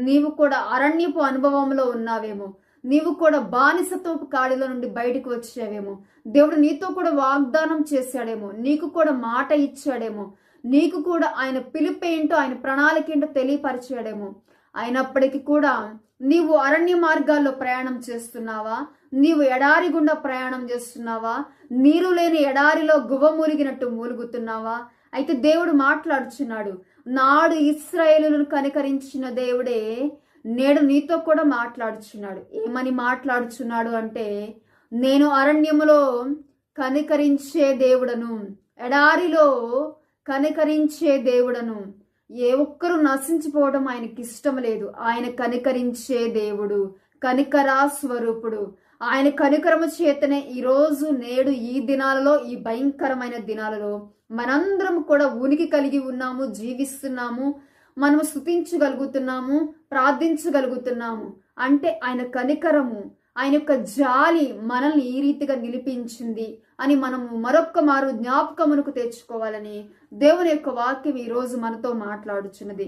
నీవు కూడా అరణ్యపు అనుభవంలో ఉన్నావేమో, నీవు కూడా బానిసత్వపు కాడిలో నుండి బయటకు వచ్చావేమో, దేవుడు నీతో కూడా వాగ్దానం చేశాడేమో, నీకు కూడా మాట ఇచ్చాడేమో, నీకు కూడా ఆయన పిలుపేంటో ఆయన ప్రణాళిక ఏంటో తెలియపరిచాడేమో. అయినప్పటికీ కూడా నీవు అరణ్య మార్గాల్లో ప్రయాణం చేస్తున్నావా, నీవు ఎడారి గుండా ప్రయాణం చేస్తున్నావా, నీరు లేని ఎడారిలో గువ్వమూలిగినట్టు మూలుగుతున్నావా? అయితే దేవుడు మాట్లాడుచున్నాడు. నాడు ఇశ్రాయేలును కనికరించిన దేవుడే నేడు నీతో కూడా మాట్లాడుచున్నాడు. ఏమని మాట్లాడుచున్నాడు అంటే, నేను అరణ్యములో కనికరించే దేవుడను, ఎడారిలో కనికరించే దేవుడను. ఏ ఒక్కరూ నశించిపోవడం ఆయనకి ఇష్టం లేదు. ఆయన కనికరించే దేవుడు, కనికరా స్వరూపుడు. ఆయన కనికరము చేతనే ఈరోజు నేడు ఈ దినాలలో, ఈ భయంకరమైన దినాలలో మనందరం కూడా ఉనికి కలిగి ఉన్నాము, జీవిస్తున్నాము, మనము స్తుతించగలుగుతున్నాము, ప్రార్థించగలుగుతున్నాము. అంటే ఆయన కనికరము, ఆయన యొక్క జాలి మనల్ని ఈ రీతిగా నిలిపించింది అని మనము మరొక్క మారు జ్ఞాపకమునకు తెచ్చుకోవాలని దేవుని యొక్క వాక్యం ఈరోజు మనతో మాట్లాడుచున్నది.